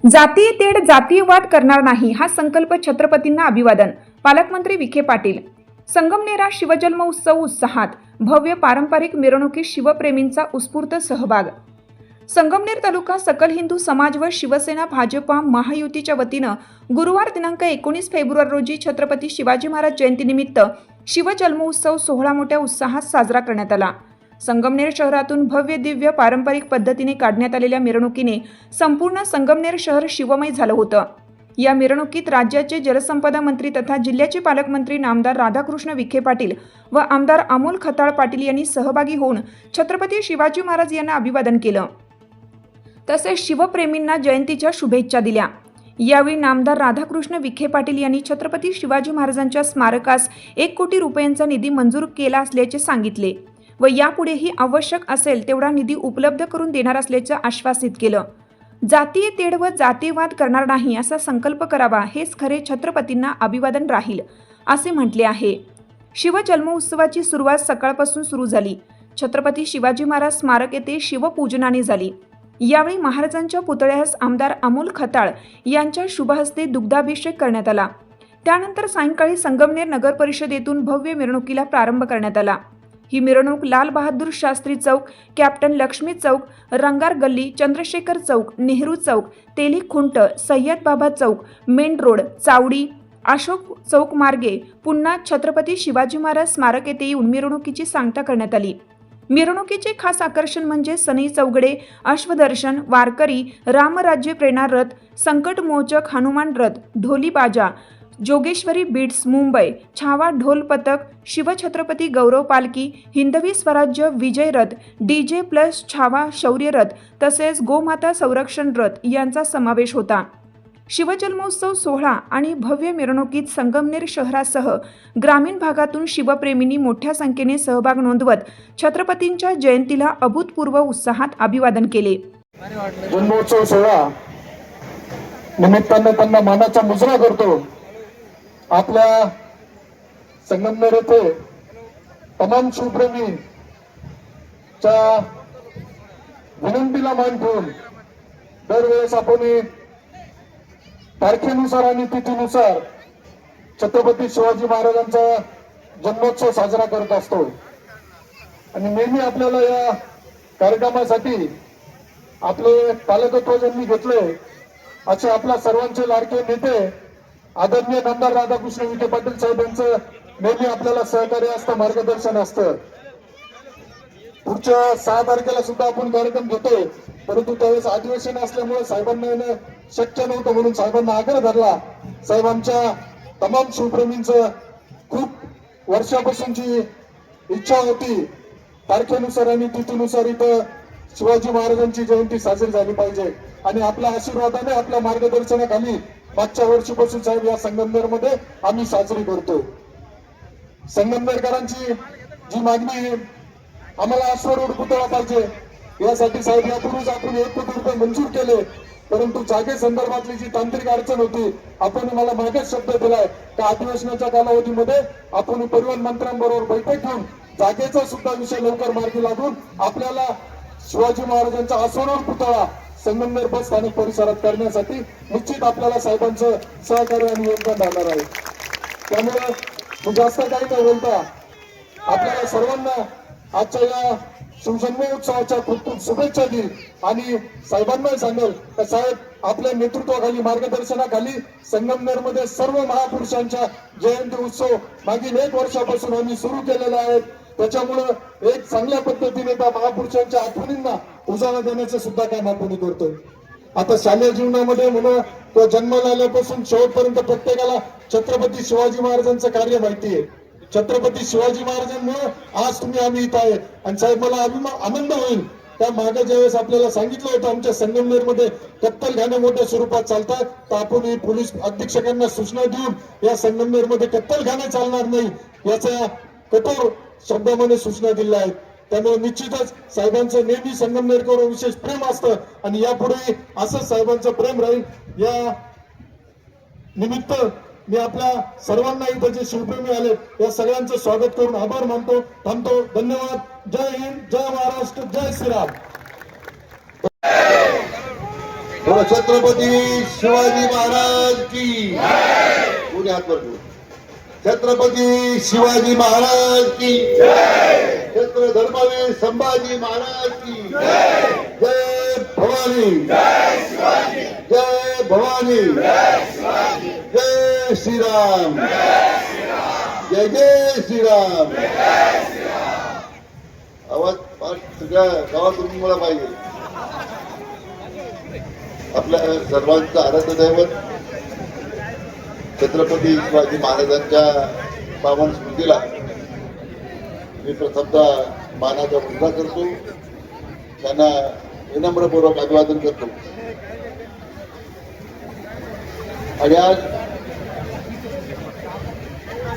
जातीय तेढ जातीयवाद करणार नाही हा संकल्प छत्रपतींना अभिवादन. पालकमंत्री विखे पाटील. संगमनेरा शिवजन्म उत्सव उत्साहात. भव्य पारंपरिक मिरवणुकीत शिवप्रेमींचा उत्स्फूर्त सहभाग. संगमनेर तालुका सकल हिंदू समाज व शिवसेना भाजपा महायुतीच्या वतीनं गुरुवार दिनांक 19 फेब्रुवारी रोजी छत्रपती शिवाजी महाराज जयंतीनिमित्त शिवजन्मोत्सव सोहळा मोठ्या उत्साहात साजरा करण्यात आला. संगमनेर शहरातून भव्य दिव्य पारंपरिक पद्धतीने काढण्यात आलेल्या मिरवणुकीने संपूर्ण संगमनेर शहर शिवमय झालं होतं. या मिरवणुकीत राज्याचे जलसंपदा मंत्री तथा जिल्ह्याचे पालकमंत्री नामदार राधाकृष्ण विखे पाटील व आमदार अमोल खताळ पाटील यांनी सहभागी होऊन छत्रपती शिवाजी महाराज यांना अभिवादन केलं. तसेच शिवप्रेमींना जयंतीच्या शुभेच्छा दिल्या. यावेळी नामदार राधाकृष्ण विखे पाटील यांनी छत्रपती शिवाजी महाराजांच्या स्मारकास 1 कोटी रुपयांचा निधी मंजूर केला असल्याचे सांगितले व यापुढेही आवश्यक असेल तेवढा निधी उपलब्ध करून देणार असल्याचे आश्वासित केलं. जातीय तेढ व जातीयवाद करणार नाही असा संकल्प करावा हेच खरे छत्रपतींना अभिवादन राहील असे म्हटले आहे. शिवजन्मोत्सवाची सुरुवात सकाळपासून सुरू झाली. छत्रपती शिवाजी महाराज स्मारक येथे शिवपूजनाने झाली. यावेळी महाराजांच्या पुतळ्यास आमदार अमोल खताळ यांच्या शुभहस्ते दुग्धाभिषेक करण्यात आला. त्यानंतर सायंकाळी संगमनेर नगर परिषदेतून भव्य मिरवणुकीला प्रारंभ करण्यात आला. ही मिरवणूक लाल बहादूर शास्त्री चौक, कॅप्टन लक्ष्मी चौक, रंगार गल्ली, चंद्रशेखर चौक, नेहरू चौक, तेली खुंट, सय्यद बाबा चौक, मेन रोड, चावडी, अशोक चौक मार्गे पुन्हा छत्रपती शिवाजी महाराज स्मारक येथे येऊन मिरवणुकीची सांगता करण्यात आली. मिरवणुकीचे खास आकर्षण म्हणजे सनई चौघडे, अश्वदर्शन, वारकरी, रामराज्य प्रेरणा रथ, संकटमोचक हनुमान रथ, ढोली बाजा, जोगेश्वरी बीट्स मुंबई, छावा ढोल पथक, शिवछत्रपती गौरव पालखी, हिंदवी स्वराज्य विजय रथ, डीजे प्लस छावा शौर्य रथ तसेच गोमाता संरक्षण रथ यांचा समावेश होता. शिवजन्मोत्सव सोहळा आणि भव्य मिरवणुकीत संगमनेर शहरासह ग्रामीण भागातून शिवप्रेमींनी मोठ्या संख्येने सहभाग नोंदवत छत्रपतींच्या जयंतीला अभूतपूर्व उत्साहात अभिवादन केले. जन्मोत्सव सोहळा निमित्ताने त्यांना मानाचा मुजरा करतो. आपल्या संगमनेर येथे तमाम शिवप्रेमीच्या विनंतीला मान ठेवून दरवेळेस आपण तारखेनुसार आणि तिथीनुसार छत्रपती शिवाजी महाराजांचा जन्मोत्सव साजरा करत असतो आणि नेहमी आपल्याला या कार्यक्रमासाठी आपले पालकत्व ज्यांनी घेतले असे आपल्या सर्वांचे लाडके नेते आदरणीय नामदार राधाकृष्ण विखे पाटील साहेब यांचं नेहमी आपल्याला सहकार्य असतं, मार्गदर्शन असतं. पुढच्या 6 तारखेला सुद्धा आपण कार्यक्रम घेतोय, परंतु त्यावेळेस अधिवेशन असल्यामुळे साहेबांना येणं शक्य नव्हतं, म्हणून साहेबांना आग्रह धरला. साहेब आमच्या तमाम शिवप्रेमींचं खूप वर्षापासूनची इच्छा होती तारखेनुसार आणि तिथीनुसार इथं शिवाजी महाराजांची जयंती साजरी झाली पाहिजे आणि आपल्या आशीर्वादाने आपल्या मार्गदर्शनाखाली मागच्या वर्षीपासून साहेब या संगमनेरमध्ये आम्ही साजरी करतो. संगमनेरकरांची जी मागणी आहे आम्हाला अश्वरूढ पुतळा पाहिजे यासाठी साहेब यापूर्वीच आपण 1 कोटी रुपये मंजूर केले, परंतु जागे संदर्भातली जी तांत्रिक अडचण होती आपण मला मागेच शब्द दिलाय त्या अधिवेशनाच्या कालावधीमध्ये आपण परिवहन मंत्र्यांबरोबर बैठक घेऊन जागेचा सुद्धा विषय लवकर मार्गी लागून आपल्याला शिवाजी महाराजांचा अश्वरूढ पुतळा संगमनेर बस स्थानक परिसरात करण्यासाठी निश्चित आपल्याला साहेबांचं सहकार्य आणि योगदान राहणार आहे. त्यामुळे मी जास्त काही न बोलता आपल्याला सर्वांना आजच्या या शिवजन्मोत्सवाच्या खूप खूप शुभेच्छा देईल आणि साहेबांना सांगेल तर साहेब आपल्या नेतृत्वाखाली मार्गदर्शनाखाली संगमनेरमध्ये सर्व महापुरुषांच्या जयंती उत्सव मागील 1 वर्षापासून आम्ही सुरू केलेला आहे. त्याच्यामुळे एक चांगल्या पद्धतीने त्या महापुरुषांच्या आठवणींना उजाळा देण्याचं सुद्धा काम आपण करतोय. आता शालेय जीवनामध्ये म्हणून तो जन्माला आल्यापासून शेवटपर्यंत प्रत्येकाला छत्रपती शिवाजी महाराजांचं कार्य माहिती आहे. छत्रपती शिवाजी महाराजांमुळे आज तुम्ही आम्ही इथं आहे आणि साहेब मला आनंद होईल त्या मागे ज्यावेळेस आपल्याला सांगितलं होतं आमच्या संगमनेरमध्ये कत्तलखाने मोठ्या स्वरूपात चालतात तर आपण पोलीस अधीक्षकांना सूचना देऊन या संगमनेरमध्ये कत्तलखाने चालणार नाही याचा कठोर शब्दामध्ये सूचना दिल्या आहेत. त्यामुळे निश्चितच साहेबांचं नेहमी संगमनेरकर विशेष प्रेम असतं आणि यापुढे असंच साहेबांचं प्रेम राहील. या निमित्त मी आपल्या सर्वांना इथं जे शिवप्रेमी आले या सगळ्यांचं स्वागत करून आभार मानतो, थांबतो. धन्यवाद. जय हिंद, जय महाराष्ट्र, जय श्रीराम. बोलो छत्रपती शिवाजी महाराज की पुणे हात वर करू. छत्रपती शिवाजी महाराज की छत्र धर्मवीर संभाजी महाराज की जय भवानी जय भवानी जय श्रीराम जय जय श्रीराम. आवाज सगळ्या गावात तुम्ही मला पाहिजे. आपल्या सर्वांचं आराध्य दैवत छत्रपती शिवाजी महाराजांच्या पावन स्मृतीला मी प्रथमतः मानाचा मुद्दा करतो. त्यांना विनम्रपूर्वक अभिवादन करतो. आणि आज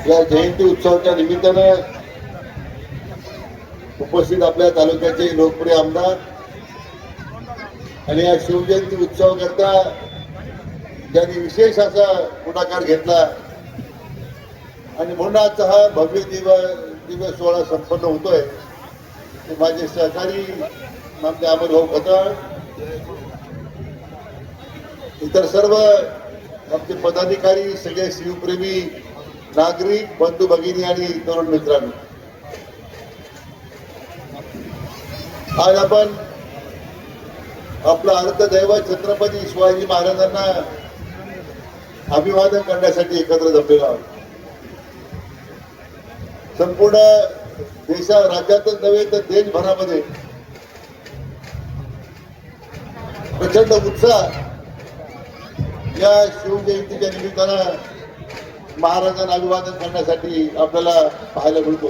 या जयंती उत्सवाच्या निमित्तानं उपस्थित आपल्या तालुक्याचे लोकप्रिय आमदार आणि या शिवजयंती उत्सव करता ज्यांनी विशेष असा पुढाकार घेतला आणि म्हणून आजचा हा भव्य दिवस सोहळा संपन्न होतोय ते माझे सहकारी आमचे अमरभाऊ खताळ, इतर सर्व आमचे पदाधिकारी, सगळे शिवप्रेमी नागरिक बंधू भगिनी आणि तरुण मित्रांनो, आज आपण आपलं आराध्य दैवत छत्रपती शिवाजी महाराजांना अभिवादन करण्यासाठी एकत्र जमलेलो आहोत. संपूर्ण राज्यातच नव्हे तर देशभरामध्ये प्रचंड उत्साह या शिवजयंतीच्या निमित्तानं महाराजांना अभिवादन करण्यासाठी आपल्याला पाहायला मिळतो.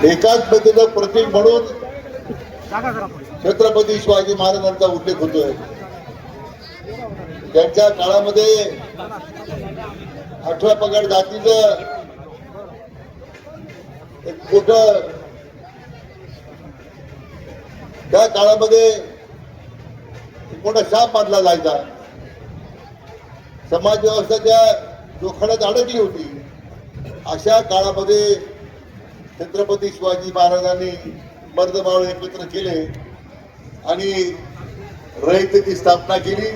एकात्मतेचं प्रतीक म्हणून छत्रपती शिवाजी महाराजांचा उल्लेख होतोय. त्यांच्या काळामध्ये 18 पगड जातीचं एक मोठं त्या काळामध्ये मोठा शाप मानला जायचा. समाज व्यवस्था त्या जोखडात अडकली होती. अशा काळामध्ये छत्रपती शिवाजी महाराजांनी मर्दमावळ एकत्र केले आणि रयतेची स्थापना केली.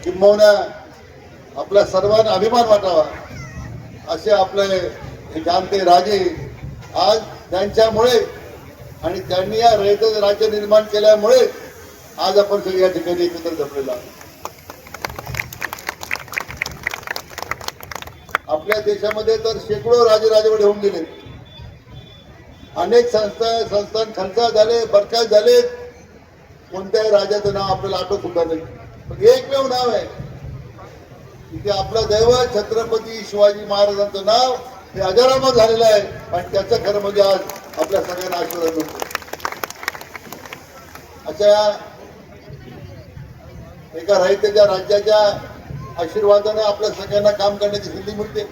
किंबहुना आपला सर्वांना अभिमान वाटावा असे आपले जाणते राजे आज त्यांच्यामुळे आणि त्यांनी या रयतेचं राज्य निर्माण केल्यामुळे आज आपण सगळे या ठिकाणी एकत्र जमलेलो आहोत. आपल्या देशामध्ये तर शेकडो राजवाडे होऊन गेले. अनेक संस्थान खंचाळ झाले, बरखास्त झाले. कोणत्याही राजाचं नाव आपल्याला आठवत सुद्धा नाही. पण एकमेव नाव आहे की आपलं दैवत छत्रपती शिवाजी महाराजांचं नाव हे अजरामर झालेलं आहे. आणि त्याचं खरं म्हणजे आज आपल्या सगळ्यांना आशीर्वाद मिळतो. अशा एका रयतेच्या राज्याच्या आशीर्वादाने आपल्या सगळ्यांना काम करण्याची संधी मिळते.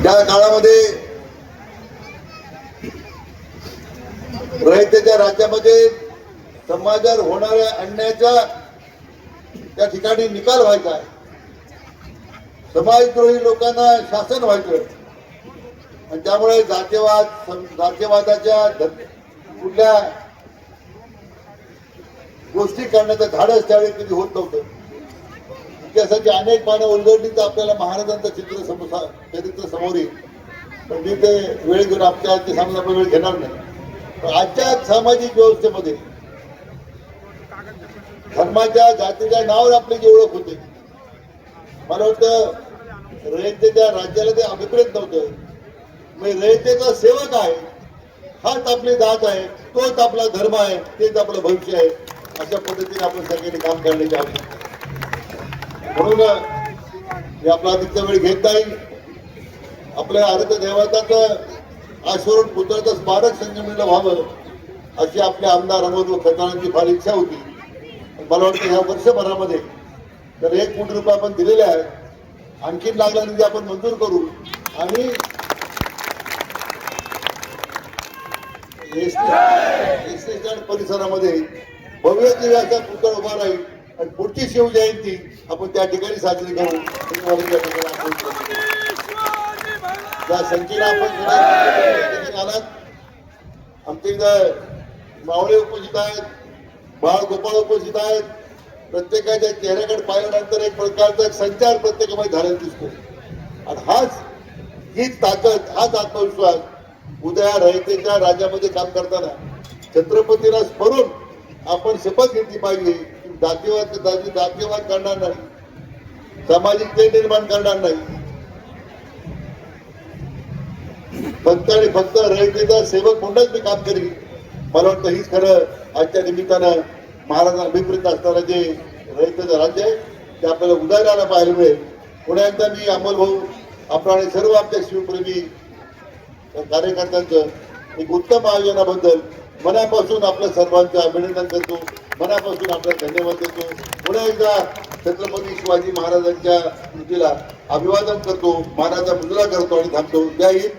त्या काळामध्ये रयतेच्या राज्यामध्ये समाजावर होणाऱ्या अन्यायाचा त्या ठिकाणी निकाल व्हायचा. समाजद्रोही लोकांना शासन व्हायचं आणि त्यामुळे जातीयवादाच्या कुठल्या गोष्टी करण्याचं धाडस त्यावेळी कधी होत नव्हतं. इतिहासाची अनेक पानं उलगडली तर आपल्याला महाराजांचं चरित्र समोर येईल. पण मी ते वेळ घेऊन आपल्या ते सांगून आपण वेळ घेणार नाही. पण आजच्या सामाजिक व्यवस्थेमध्ये धर्माच्या जातीच्या नावावर आपली जी ओळख होते, मला वाटतं रयतेच्या राज्याला ते अभिप्रेत नव्हतं. म्हणजे रयतेचा सेवक आहे, हाच आपली जात आहे, तोच आपला धर्म आहे, तेच आपलं भविष्य आहे. अशा पद्धतीने आपण सगळ्यांनी काम करण्याची आवश्यकता. म्हणून मी आपला अधिकचा वेळ घेत नाही. आपल्या आराध्य दैवताचं आश्वरण पुतळ्याचं स्मारक संगमनेरला व्हावं अशी आपल्या आमदार अमरभाऊ खताळांची फार इच्छा होती. मला वाटतं ह्या वर्षभरामध्ये तर 1 कोटी रुपये आपण दिलेले आहेत. आणखीन लागला निधी आपण मंजूर करू आणि परिसरामध्ये भव्य दिव्याचा पुतळा उभा राहील आणि पुढची शिवजयंती आपण त्या ठिकाणी साजरी करू. त्या संख्येला आपण सुद्धा आलात। आमच्या इथं मावळे उपस्थित आहेत, बाळ गोपाळ उपस्थित आहेत। प्रत्येकाच्या चेहऱ्याकडे पाहिल्यानंतर एक प्रकारचा संचार प्रत्येकामध्ये झालेला दिसतो आणि हीच ताकद, हाच आत्मविश्वास उद्या रयतेच्या राज्यामध्ये काम करताना छत्रपतीला स्मरून आपण शपथ घेतली पाहिजे की जातीवाद करणार नाही, सामाजिक तेढ निर्माण करणार नाही, फक्त आणि फक्त रयतेचा सेवक म्हणूनच मी काम करीन। मला वाटतं हीच खरं आजच्या निमित्तानं महाराजांना अभिप्रेत असताना जे रयतेचं राज्य आहे ते आपल्याला उदाहरणाला पाहायला मिळेल। पुन्हा एकदा मी अमोल भाऊ आपण आणि सर्व आमच्या शिवप्रेमी कार्यकर्त्यांचं एक उत्तम आयोजनाबद्दल मनापासून आपल्या सर्वांचं अभिनंदन करतो, मनापासून आपल्याला धन्यवाद देतो। पुन्हा एकदा छत्रपती शिवाजी महाराजांच्या स्मृतीला अभिवादन करतो, मानाचा मुजरा करतो आणि थांबतो। जय हिंद,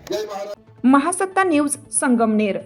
जय महाराज। महासत्ता न्यूज संगमनेर।